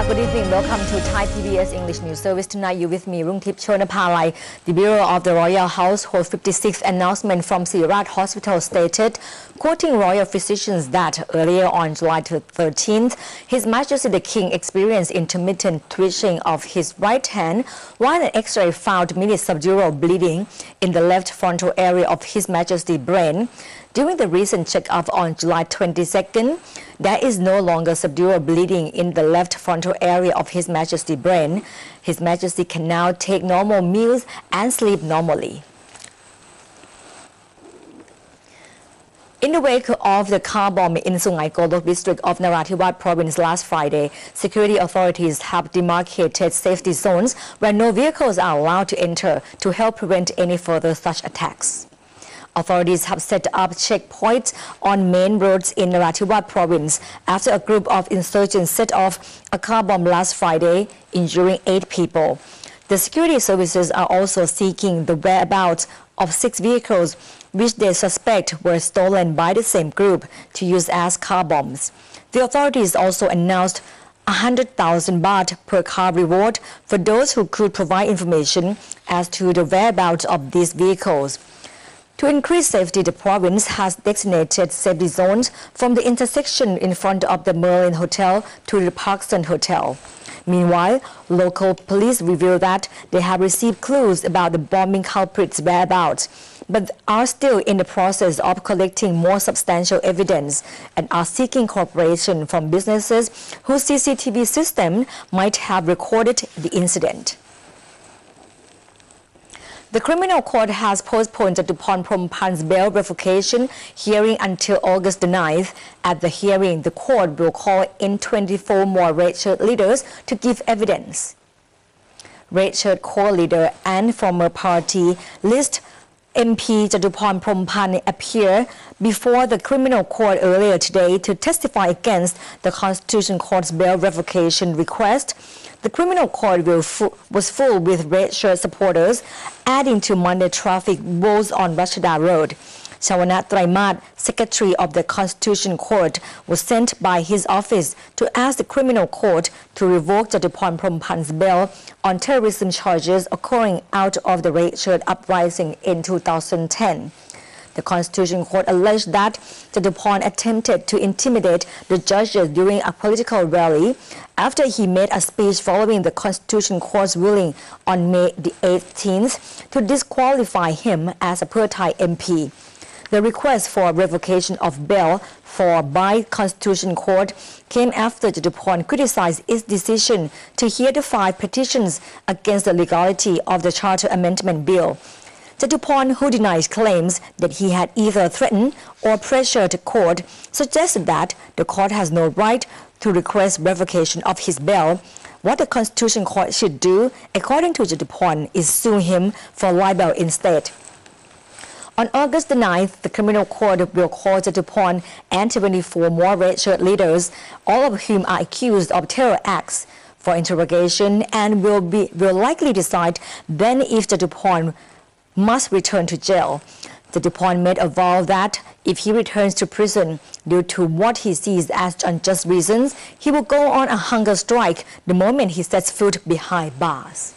Good evening. Welcome to Thai PBS English News Service. Tonight you're with me, Rungtip Chonapalai. The Bureau of the Royal Household 56th announcement from Sirat Hospital stated, quoting royal physicians, that earlier on July 13th, His Majesty the King experienced intermittent twitching of his right hand, while an X-ray found mini subdural bleeding in the left frontal area of His Majesty's brain. During the recent check-up on July 22nd, there is no longer subdural bleeding in the left frontal area of His Majesty's brain. His Majesty can now take normal meals and sleep normally. In the wake of the car bomb in Sungai Kodok district of Narathiwat province last Friday, security authorities have demarcated safety zones where no vehicles are allowed to enter to help prevent any further such attacks. Authorities have set up checkpoints on main roads in Narathiwat province after a group of insurgents set off a car bomb last Friday, injuring 8 people. The security services are also seeking the whereabouts of 6 vehicles which they suspect were stolen by the same group to use as car bombs. The authorities also announced 100,000 baht per car reward for those who could provide information as to the whereabouts of these vehicles. To increase safety, the province has designated safety zones from the intersection in front of the Merlin Hotel to the Parkson Hotel. Meanwhile, local police revealed that they have received clues about the bombing culprits' whereabouts, but are still in the process of collecting more substantial evidence and are seeking cooperation from businesses whose CCTV system might have recorded the incident. The criminal court has postponed Jathuporn Prompan's bail revocation hearing until August 9th. At the hearing, the court will call in 24 more red shirt leaders to give evidence. Red shirt core leader and former party list MP Jathuporn Prompan appeared before the criminal court earlier today to testify against the Constitution Court's bail revocation request. The criminal court was full with red shirt supporters, adding to Monday traffic woes on Rashida Road. Shawanat Traimat, secretary of the Constitution Court, was sent by his office to ask the criminal court to revoke Jathuporn Prompan's bail on terrorism charges occurring out of the red shirt uprising in 2010. The Constitution Court alleged that Jathuporn attempted to intimidate the judges during a political rally after he made a speech following the Constitution Court's ruling on May the 18th to disqualify him as a per-Thai MP. The request for revocation of bail by Constitution Court came after Jathuporn criticized its decision to hear the 5 petitions against the legality of the Charter Amendment Bill. Jathuporn, who denies claims that he had either threatened or pressured the court, suggested that the court has no right to request revocation of his bail. What the Constitution Court should do, according to Jathuporn, is sue him for libel instead. On August 9th, the criminal court will call Jathuporn and 24 more red shirt leaders, all of whom are accused of terror acts, for interrogation and will likely decide then if Jathuporn must return to jail. Jathuporn made a vow that if he returns to prison due to what he sees as unjust reasons, he will go on a hunger strike the moment he sets foot behind bars.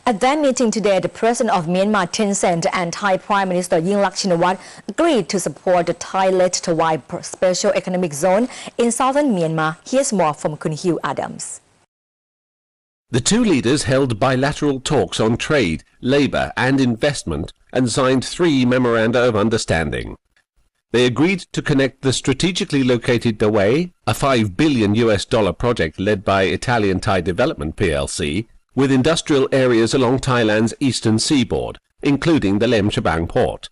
At their meeting today, the President of Myanmar, Thein Sein, and Thai Prime Minister Yingluck Shinawatra agreed to support the Thai-led Tawai Special Economic Zone in southern Myanmar. Here's more from Kun Hugh Adams. The two leaders held bilateral talks on trade, labour and investment and signed 3 memoranda of understanding. They agreed to connect the strategically located Dawei, a $5 billion project led by Italian Thai Development plc, with industrial areas along Thailand's eastern seaboard, including the Lem Chabang port.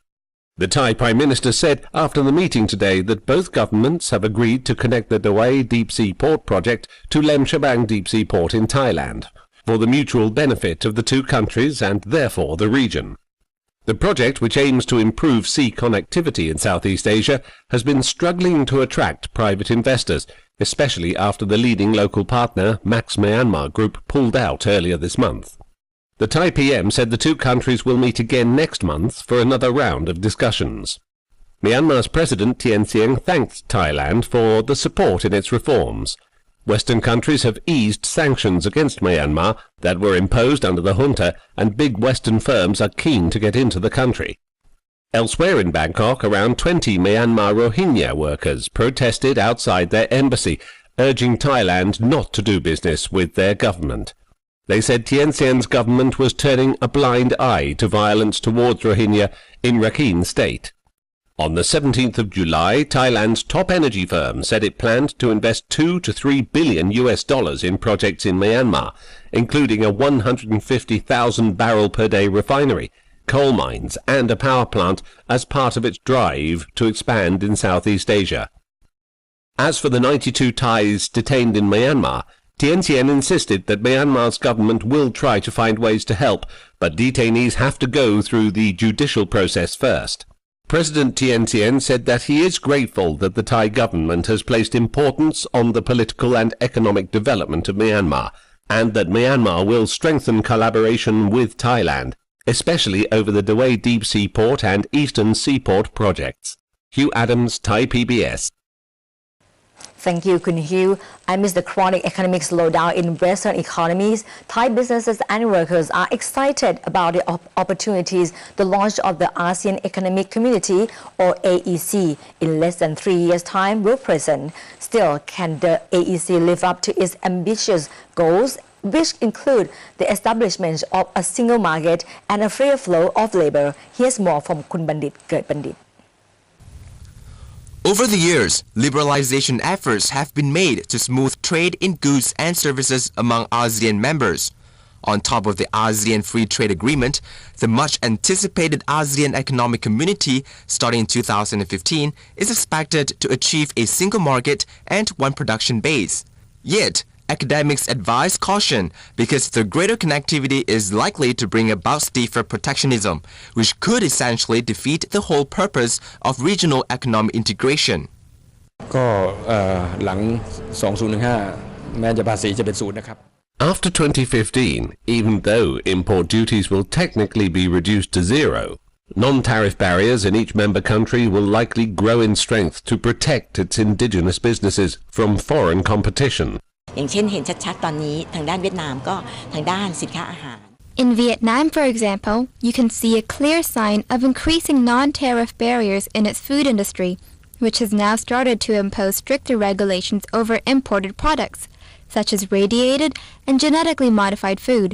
The Thai Prime Minister said after the meeting today that both governments have agreed to connect the Dawei deep-sea port project to Lem Chabang deep-sea port in Thailand, for the mutual benefit of the 2 countries and therefore the region. The project, which aims to improve sea connectivity in Southeast Asia, has been struggling to attract private investors, especially after the leading local partner, Max Myanmar Group, pulled out earlier this month. The Thai PM said the 2 countries will meet again next month for another round of discussions. Myanmar's President Thein Sein thanked Thailand for the support in its reforms Western countries have eased sanctions against Myanmar that were imposed under the junta, and big Western firms are keen to get into the country. Elsewhere in Bangkok, around 20 Myanmar Rohingya workers protested outside their embassy, urging Thailand not to do business with their government. They said Thein Sen's government was turning a blind eye to violence towards Rohingya in Rakhine State. On the 17th of July, Thailand's top energy firm said it planned to invest $2 to $3 billion in projects in Myanmar, including a 150,000 barrel per day refinery, coal mines and a power plant as part of its drive to expand in Southeast Asia. As for the 92 Thais detained in Myanmar, Thein Sen insisted that Myanmar's government will try to find ways to help, but detainees have to go through the judicial process first. President Thein Sen said that he is grateful that the Thai government has placed importance on the political and economic development of Myanmar, and that Myanmar will strengthen collaboration with Thailand, especially over the Dawei Deep Sea Port and Eastern Seaport projects. Hugh Adams, Thai PBS. Thank you, Kun Hugh. Amidst the chronic economic slowdown in Western economies, Thai businesses and workers are excited about the opportunities the launch of the ASEAN Economic Community, or AEC, in less than 3 years' time will present. Still, can the AEC live up to its ambitious goals, which include the establishment of a single market and a freer flow of labor? Here's more from Kun Bandit Gertbandit. Over the years, liberalization efforts have been made to smooth trade in goods and services among ASEAN members. On top of the ASEAN Free Trade Agreement, the much-anticipated ASEAN Economic Community, starting in 2015, is expected to achieve a single market and one production base. Yet, academics advise caution because the greater connectivity is likely to bring about stiffer protectionism, which could essentially defeat the whole purpose of regional economic integration. หลัง 2015 แม้จะภาษีจะเป็น0 นะครับ After 2015, even though import duties will technically be reduced to zero, non-tariff barriers in each member country will likely grow in strength to protect its indigenous businesses from foreign competition. อย่างเช่นเห็นชัดๆตอนนี้ทางด้านเวียดนามก็ทางด้านสินค้าอาหาร In Vietnam, for example, you can see a clear sign of increasing non-tariff barriers in its food industry, which has now started to impose stricter regulations over imported products, such as radiated and genetically modified food.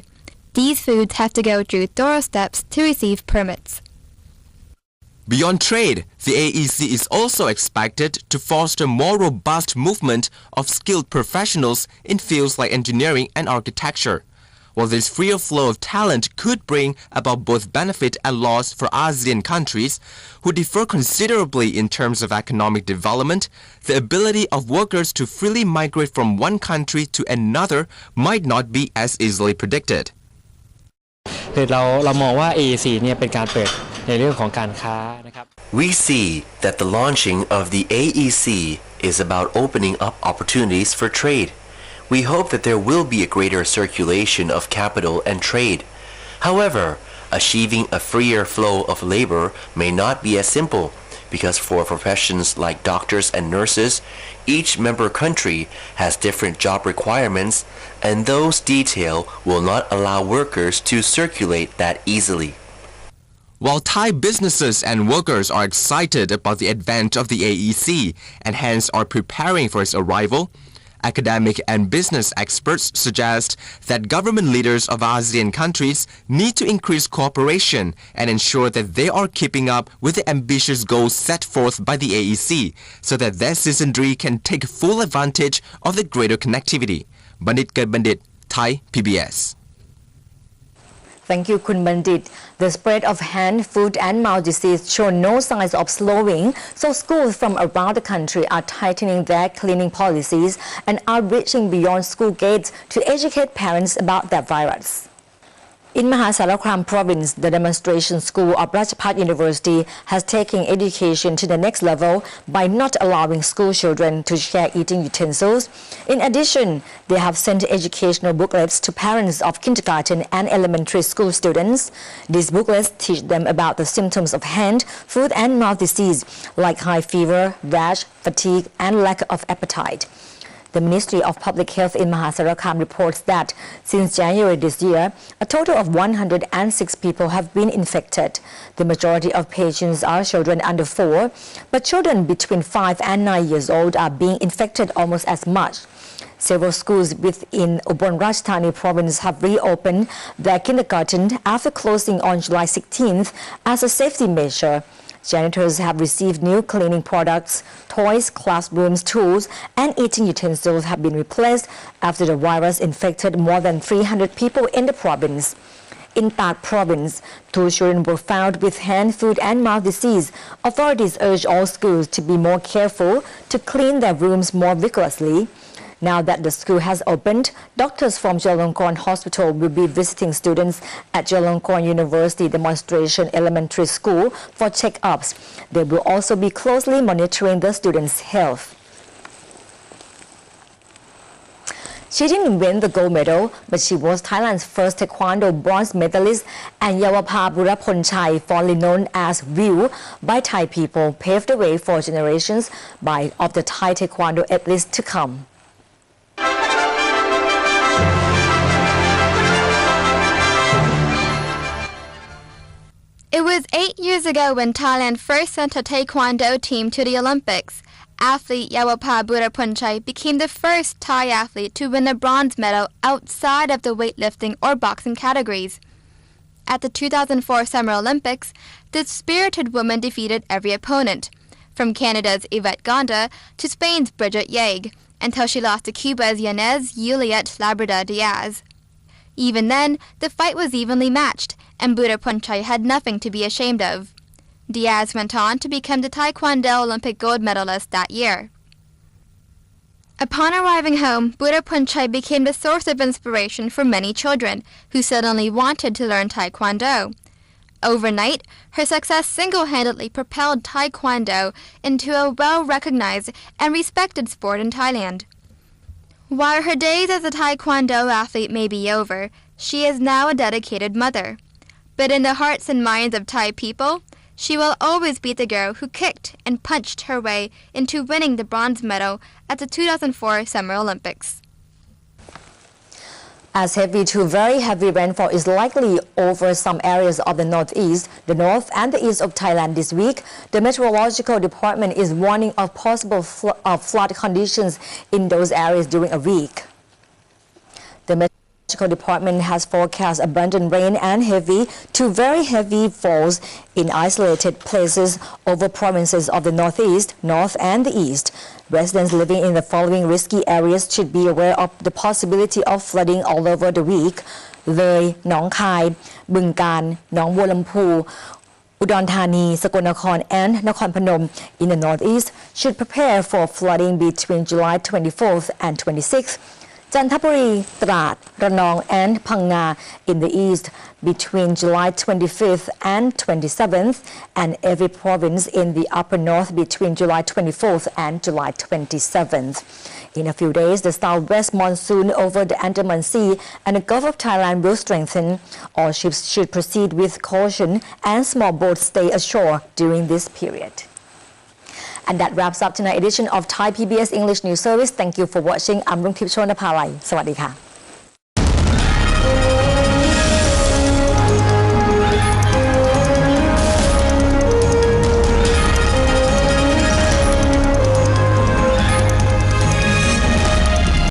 These foods have to go through thorough steps to receive permits. Beyond trade, the AEC is also expected to foster more robust movement of skilled professionals in fields like engineering and architecture. While this freer flow of talent could bring about both benefit and loss for ASEAN countries, who differ considerably in terms of economic development, the ability of workers to freely migrate from one country to another might not be as easily predicted. คือเรามองว่า AEC เนี่ยเป็นการเปิดในเรื่องของการค้านะครับ We see that the launching of the AEC is about opening up opportunities for trade. We hope that there will be a greater circulation of capital and trade. However, achieving a freer flow of labor may not be as simple, because for professions like doctors and nurses, each member country has different job requirements, and those details will not allow workers to circulate that easily. While Thai businesses and workers are excited about the advent of the AEC and hence are preparing for its arrival, academic and business experts suggest that government leaders of ASEAN countries need to increase cooperation and ensure that they are keeping up with the ambitious goals set forth by the AEC so that their citizenry can take full advantage of the greater connectivity. Bandit Gertbandit, Thai PBS. Thank you, Kun Bandit. The spread of hand, foot and mouth disease show no signs of slowing, so schools from around the country are tightening their cleaning policies and are reaching beyond school gates to educate parents about that virus. In Mahasarkham province, the demonstration school of Ratchapat University has taken education to the next level by not allowing school children to share eating utensils. In addition, they have sent educational booklets to parents of kindergarten and elementary school students. These booklets teach them about the symptoms of hand, foot and mouth disease like high fever, rash, fatigue and lack of appetite. The Ministry of Public Health in Mahasarakam reports that since January this year, a total of 106 people have been infected. The majority of patients are children under 4, but children between 5 and 9 years old are being infected almost as much. Several schools within Ubon Ratchathani province have reopened their kindergarten after closing on July 16th as a safety measure. Janitors have received new cleaning products, toys, classrooms, tools, and eating utensils have been replaced after the virus infected more than 300 people in the province. In Tak province, 2 children were found with hand, foot, and mouth disease. Authorities urge all schools to be more careful to clean their rooms more vigorously. Now that the school has opened, doctors from Jalankorn Hospital will be visiting students at Jalankorn University Demonstration Elementary School for check-ups. They will also be closely monitoring the students' health. She didn't win the gold medal, but she was Thailand's first Taekwondo bronze medalist, and Jathuporn, fondly known as View by Thai people, paved the way for generations of the Thai Taekwondo athletes to come. It was 8 years ago when Thailand first sent a Taekwondo team to the Olympics. Athlete Jathuporn became the first Thai athlete to win a bronze medal outside of the weightlifting or boxing categories. At the 2004 Summer Olympics, the spirited woman defeated every opponent, from Canada's Yvette Gonda to Spain's Brigitte Yeag, until she lost to Cuba's Yanez Juliet Labrador Diaz. Even then, the fight was evenly matched, and Jathuporn had nothing to be ashamed of. Diaz went on to become the Taekwondo Olympic gold medalist that year. Upon arriving home, Jathuporn became the source of inspiration for many children who suddenly wanted to learn Taekwondo. Overnight, her success single-handedly propelled Taekwondo into a well-recognized and respected sport in Thailand. While her days as a Taekwondo athlete may be over, she is now a dedicated mother. But in the hearts and minds of Thai people, she will always be the girl who kicked and punched her way into winning the bronze medal at the 2004 Summer Olympics. As heavy to very heavy rainfall is likely over some areas of the northeast, the north and the east of Thailand this week, the Meteorological Department is warning of possible flood conditions in those areas during a week. The Meteorological Department has forecast abundant rain and heavy to very heavy falls in isolated places over provinces of the northeast, north and the east. Residents living in the following risky areas should be aware of the possibility of flooding all over the week. Loi, Nong Khai, Bungan, Nong Bolampu, Udon Thani, Sakonnakhon and Nakhon Phanom in the northeast should prepare for flooding between July 24th and 26th. Jathuporn, Trat, Ranong and Phang in the east between July 25th and 27th, and every province in the upper north between July 24th and July 27th. In a few days, the southwest monsoon over the Andaman Sea and the Gulf of Thailand will strengthen. All ships should proceed with caution and small boats stay ashore during this period. And that wraps up tonight's edition of Thai PBS English News Service. Thank you for watching. I'm Rungtip Chonapalai. สวัสดีค่ะ